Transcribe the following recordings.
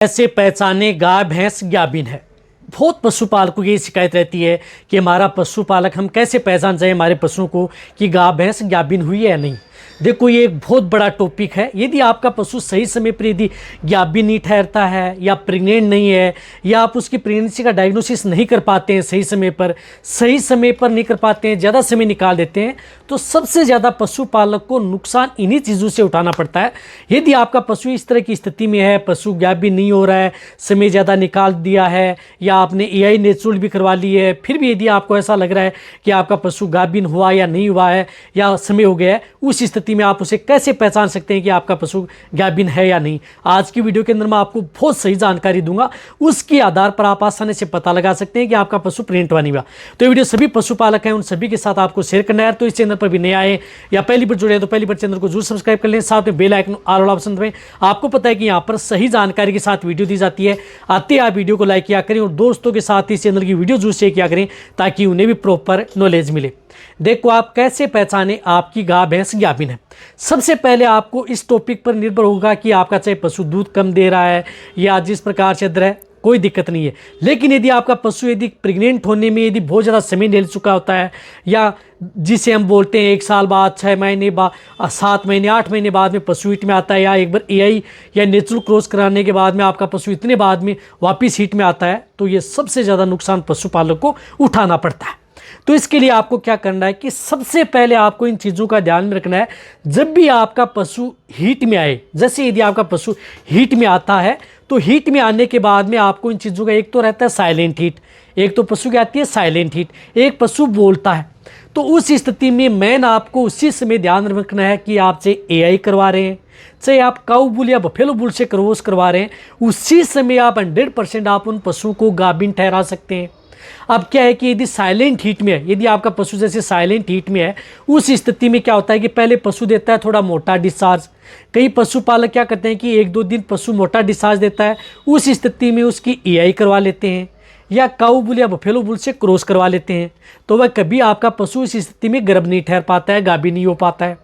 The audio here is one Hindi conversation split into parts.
कैसे पहचाने गाय भैंस गाभिन है। बहुत पशुपालकों की शिकायत रहती है कि हमारा पशुपालक हम कैसे पहचान जाए हमारे पशुओं को कि गाय भैंस गाभिन हुई है या नहीं। देखो, ये एक बहुत बड़ा टॉपिक है। यदि आपका पशु सही समय पर यदि गाभिन नहीं ठहरता है या प्रेग्नेंट नहीं है या आप उसकी प्रेगनेंसी का डायग्नोसिस नहीं कर पाते हैं, सही समय पर नहीं कर पाते हैं, ज़्यादा समय निकाल देते हैं, तो सबसे ज़्यादा पशुपालक को नुकसान इन्हीं चीज़ों से उठाना पड़ता है। यदि आपका पशु इस तरह की स्थिति में है, पशु गाभिन नहीं हो रहा है, समय ज़्यादा निकाल दिया है या आपने एआई नेचुरल भी करवा ली है, फिर भी यदि आपको ऐसा लग रहा है कि आपका पशु गाभिन हुआ या नहीं हुआ है या समय हो गया है, उस स्थिति में आप उसे कैसे पहचान सकते हैं कि आपका पशु गाभिन है या नहीं। आज की वीडियो के अंदर मैं आपको बहुत सही जानकारी दूंगा, उसके आधार पर आप आसानी से पता लगा सकते हैं कि आपका पशु प्रेग्नेंट हुआ नहीं हुआ। तो ये वीडियो सभी पशुपालक हैं उन सभी के साथ आपको शेयर करना है। तो इस चैनल पर भी नए आए या पहली बार जुड़े हैं तो पहली बार चैनल को जरूर सब्सक्राइब कर लें, साथ में बेल आइकन ऑल वाला ऑप्शन दबाएं। आपको पता है कि यहाँ पर सही जानकारी के साथ वीडियो दी जाती है। आते आप वीडियो को लाइक किया करें और दोस्तों के साथ इस चैनल की वीडियो जरूर शेयर किया करें ताकि उन्हें भी प्रॉपर नॉलेज मिले। देखो, आप कैसे पहचाने आपकी गाय भैंस गाभिन है। सबसे पहले आपको इस टॉपिक पर निर्भर होगा कि आपका चाहे पशु दूध कम दे रहा है या जिस प्रकार से दर है, कोई दिक्कत नहीं है। लेकिन यदि आपका पशु यदि प्रेग्नेंट होने में यदि बहुत ज़्यादा समय ले चुका होता है या जिसे हम बोलते हैं 1 साल बाद, 6 महीने बाद, 7 महीने, 8 महीने बाद में पशु हीट में आता है या एक बार एआई या नेचुरल क्रॉस कराने के बाद में आपका पशु इतने बाद में वापस हीट में आता है, तो ये सबसे ज़्यादा नुकसान पशुपालक को उठाना पड़ता है। तो इसके लिए आपको क्या करना है कि सबसे पहले आपको इन चीज़ों का ध्यान में रखना है। जब भी आपका पशु हीट में आए, जैसे यदि आपका पशु हीट में आता है तो हीट में आने के बाद में आपको इन चीज़ों का, एक तो रहता है साइलेंट हीट, एक तो पशु की आती है साइलेंट हीट, एक पशु बोलता है। तो उस स्थिति में मैन आपको उसी समय ध्यान रखना है कि आप चाहे एआई करवा रहे हैं, चाहे आप काऊ बुल या बफेलो बुल से क्रॉस करवा रहे हैं, उसी समय आप 100% आप उन पशुओं को गाभिन ठहरा सकते हैं। अब क्या है कि यदि साइलेंट हीट में है, यदि आपका पशु जैसे साइलेंट हीट में है, उस स्थिति में क्या होता है कि पहले पशु देता है थोड़ा मोटा डिस्चार्ज। कई पशुपालक क्या करते हैं कि 1-2 दिन पशु मोटा डिस्चार्ज देता है, उस स्थिति में उसकी एआई करवा लेते हैं या काऊ बुल या बफेलो बुल से क्रॉस करवा लेते हैं। तो वह कभी आपका पशु इस स्थिति में गर्भ नहीं ठहर पाता है, गाभिन नहीं हो पाता है।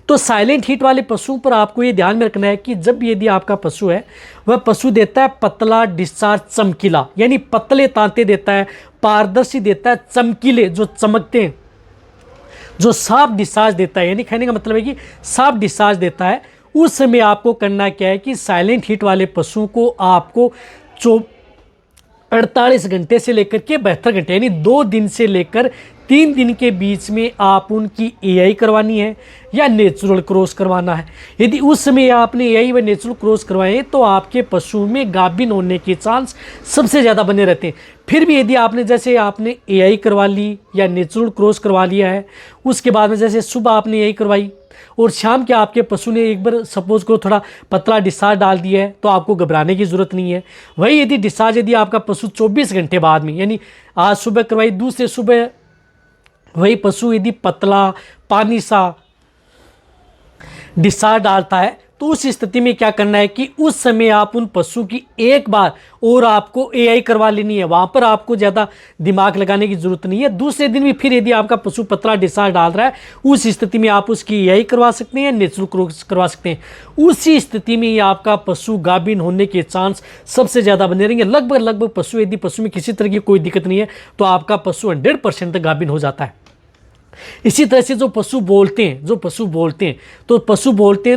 तो साइलेंट हीट वाले पशुओं पर आपको ये ध्यान में रखना है कि जब यदि आपका पशु है वह पशु देता है पतला डिस्चार्ज, चमकीला, यानी पतले तांते देता है, पारदर्शी देता है, चमकीले जो चमकते हैं, जो साफ डिस्चार्ज देता है, यानी कहने का मतलब है कि साफ डिस्चार्ज देता है। उस समय आपको करना क्या है कि साइलेंट हीट वाले पशुओं को आपको 48 घंटे से लेकर के 72 घंटे, यानी 2 दिन से लेकर 3 दिन के बीच में आप उनकी एआई करवानी है या नेचुरल क्रॉस करवाना है। यदि उस समय आपने एआई व नेचुरल क्रॉस करवाए तो आपके पशु में गाभिन होने के चांस सबसे ज़्यादा बने रहते हैं। फिर भी यदि आपने एआई करवा ली या नेचुरल क्रॉस करवा लिया है, उसके बाद में जैसे सुबह आपने एआई करवाई और शाम के आपके पशु ने एक बार सपोज करो थोड़ा पतला डिस्चार्ज डाल दिया है, तो आपको घबराने की ज़रूरत नहीं है। वही यदि डिस्चार्ज यदि आपका पशु 24 घंटे बाद में, यानी आज सुबह करवाई, दूसरे सुबह वही पशु यदि पतला पानी सा डिस्चार्ज डालता है, तो उस स्थिति में क्या करना है कि उस समय आप उन पशु की एक बार और आपको एआई करवा लेनी है। वहाँ पर आपको ज़्यादा दिमाग लगाने की ज़रूरत नहीं है। दूसरे दिन भी फिर यदि आपका पशु पतला डिस्चार्ज डाल रहा है, उस स्थिति में आप उसकी एआई करवा सकते हैं, नेचुरल क्रॉस करवा सकते हैं। उसी स्थिति में ही आपका पशु गाभिन होने के चांस सबसे ज़्यादा बने रहेंगे। लगभग पशु, यदि पशु में किसी तरह की कोई दिक्कत नहीं है तो आपका पशु 100% तक गाभिन हो जाता है। इसी तरह से जो पशु बोलते हैं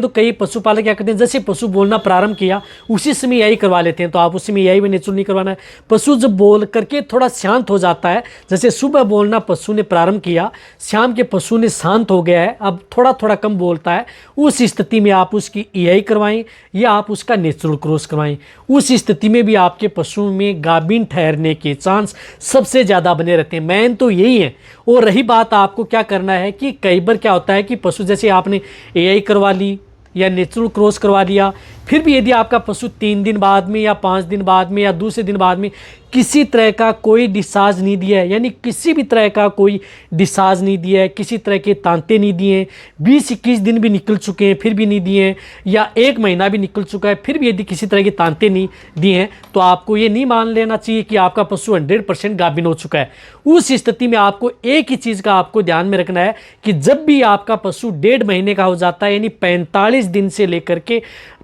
तो कई पशुपालक क्या करते हैं, जैसे पशु बोलना प्रारंभ किया उसी समय एआई करवा लेते हैं। तो आप उसी में एआई में नेचुरल नहीं करवाना है। पशु जब बोल करके थोड़ा शांत हो जाता है, जैसे सुबह बोलना पशु ने प्रारंभ किया, शाम के पशु ने शांत हो गया है, अब थोड़ा थोड़ा कम बोलता है, उस स्थिति में आप उसकी एआई करवाएं या आप उसका नेचुरल क्रॉस करवाएं। उस स्थिति में भी आपके पशु में गाभिन ठहरने के चांस सबसे ज़्यादा बने रहते हैं। मेन तो यही है। और रही बात, आपको क्या करना है कि कई बार क्या होता है कि पशु जैसे आपने एआई करवा ली या नेचुरल क्रॉस करवा लिया, फिर भी यदि आपका पशु 3 दिन बाद में या 5 दिन बाद में या दूसरे दिन बाद में किसी तरह का कोई डिस्चार्ज नहीं दिया है, यानी किसी भी तरह का कोई डिस्चार्ज नहीं दिया है, किसी तरह के तांते नहीं दिए हैं, 20-21 दिन भी निकल चुके हैं फिर भी नहीं दिए हैं, या 1 महीना भी निकल चुका है फिर भी यदि किसी तरह के तांते नहीं दिए हैं, तो आपको ये नहीं मान लेना चाहिए कि आपका पशु 100% गाभिन हो चुका है। उस स्थिति में आपको एक ही चीज़ का आपको ध्यान में रखना है कि जब भी आपका पशु 1.5 महीने का हो जाता है, यानी 45 दिन से लेकर के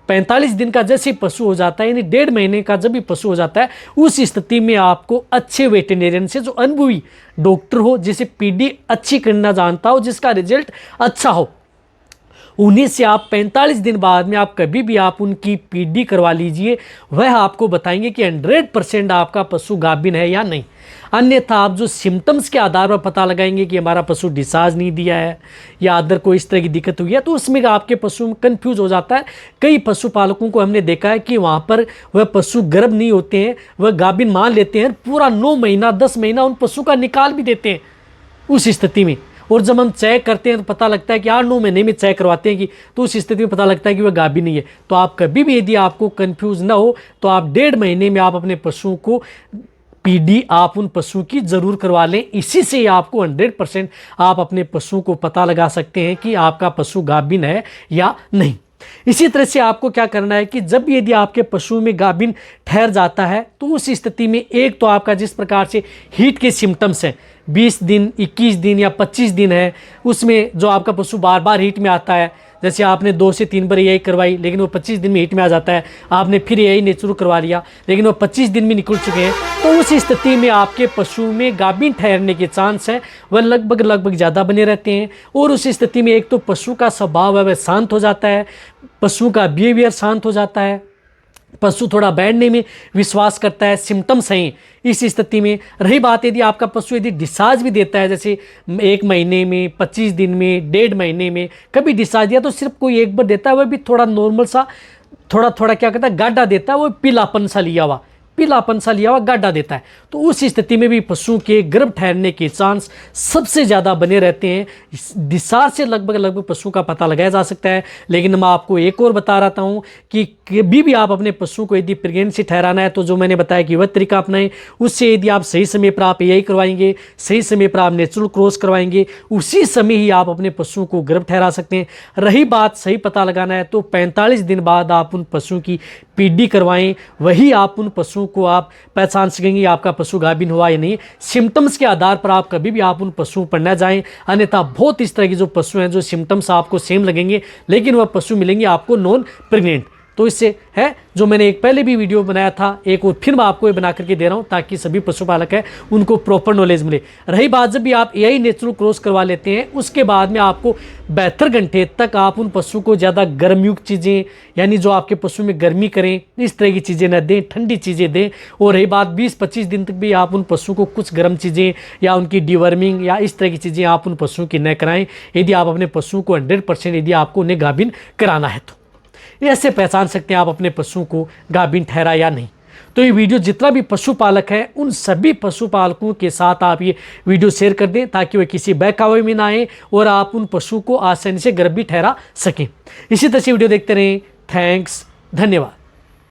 45 दिन का जैसे पशु हो जाता है, यानी 1.5 महीने का जब भी पशु हो जाता है, उस स्थिति में आपको अच्छे वेटेरियन से, जो अनुभवी डॉक्टर हो, जिसे पीडी अच्छी करना जानता हो, जिसका रिजल्ट अच्छा हो, उन्हीं से आप 45 दिन बाद में आप कभी भी आप उनकी पीडी करवा लीजिए। वह आपको बताएंगे कि 100% आपका पशु गाभिन है या नहीं। अन्यथा आप जो सिम्टम्स के आधार पर पता लगाएंगे कि हमारा पशु डिस्चार्ज नहीं दिया है या अदर कोई इस तरह की दिक्कत हुई है, तो उसमें आपके पशु कंफ्यूज हो जाता है। कई पशुपालकों को हमने देखा है कि वहाँ पर वह पशु गर्भ नहीं होते हैं, वह गाभिन मान लेते हैं, पूरा 9 महीना 10 महीना उन पशु का निकाल भी देते हैं उस स्थिति में। और जब हम चेक करते हैं तो पता लगता है कि 8-9 महीने में चेक करवाते हैं कि, तो उस स्थिति में पता लगता है कि वह गाभिन नहीं है। तो आप कभी भी यदि आपको कंफ्यूज ना हो तो आप 1.5 महीने में आप अपने पशु को पीडी आप उन पशु की जरूर करवा लें। इसी से आपको 100% आप अपने पशु को पता लगा सकते हैं कि आपका पशु गाभिन है या नहीं। इसी तरह से आपको क्या करना है कि जब यदि आपके पशु में गाभिन ठहर जाता है तो उस स्थिति में एक तो आपका जिस प्रकार से हीट के सिम्टम्स हैं, 20 दिन 21 दिन या 25 दिन है, उसमें जो आपका पशु बार बार हीट में आता है, जैसे आपने 2 से 3 बार यही करवाई लेकिन वो 25 दिन में हीट में आ जाता है, आपने फिर यही नेचुरल करवा लिया लेकिन वो 25 दिन में निकल चुके हैं, तो उस स्थिति में आपके पशु में गाभिन ठहरने के चांस हैं वह लगभग ज़्यादा बने रहते हैं। और उस स्थिति में एक तो पशु का स्वभाव है वह शांत हो जाता है, पशु का बिहेवियर शांत हो जाता है, पशु थोड़ा बैठने में विश्वास करता है, सिम्टम्स हैं। इस स्थिति में रही बात यदि आपका पशु यदि डिस्चार्ज भी देता है, जैसे 1 महीने में, 25 दिन में, 1.5 महीने में कभी डिस्चार्ज दिया तो सिर्फ कोई एक बार देता है, वह भी थोड़ा नॉर्मल सा थोड़ा क्या कहता है गाढ़ा देता है, वो पीलापन सा लिया हुआ गाढ़ा देता है। तो उस स्थिति में भी पशु के गर्भ ठहरने के चांस सबसे ज़्यादा बने रहते हैं। डिस्चार्ज से लगभग पशु का पता लगाया जा सकता है। लेकिन मैं आपको एक और बता रहा हूँ कि कभी भी आप अपने पशु को यदि प्रेगनेंसी ठहराना है तो जो मैंने बताया कि वह तरीका अपनाएं। उससे यदि आप सही समय पर आप यही करवाएंगे, सही समय पर आप नेचुरल क्रॉस करवाएंगे, उसी समय ही आप अपने पशु को गर्भ ठहरा सकते हैं। रही बात सही पता लगाना है तो 45 दिन बाद आप उन पशु की पीडी करवाएं, वही आप उन पशु को आप पहचान सकेंगे आपका पशु गाभिन हुआ या नहीं। सिम्टम्स के आधार पर आप कभी भी आप उन पशुओं पर न जाएं, अन्यथा बहुत इस तरह के जो पशु हैं जो सिम्टम्स आपको सेम लगेंगे लेकिन वह पशु मिलेंगे आपको नॉन प्रेग्नेंट। तो इससे है जो मैंने एक पहले भी वीडियो बनाया था, एक और फिर मैं आपको ये बना करके दे रहा हूँ ताकि सभी पशुपालक हैं उनको प्रॉपर नॉलेज मिले। रही बात जब भी आप यही नेचुरल क्रॉस करवा लेते हैं उसके बाद में आपको 72 घंटे तक आप उन पशु को ज़्यादा गर्मयुक्त चीज़ें, यानी जो आपके पशु में गर्मी करें इस तरह की चीज़ें न दें, ठंडी चीज़ें दें। और रही बात 20-25 दिन तक भी आप उन पशु को कुछ गर्म चीज़ें या उनकी डिवर्मिंग या इस तरह की चीज़ें आप उन पशुओं की न कराएं यदि आप अपने पशु को 100% यदि आपको उन्हें गाभिन कराना है। तो ऐसे पहचान सकते हैं आप अपने पशु को गाभिन ठहरा या नहीं। तो ये वीडियो जितना भी पशुपालक है उन सभी पशुपालकों के साथ आप ये वीडियो शेयर कर दें ताकि वे किसी बहकावे में ना आए और आप उन पशु को आसानी से गर्भ भी ठहरा सकें। इसी तरह से वीडियो देखते रहें। थैंक्स, धन्यवाद।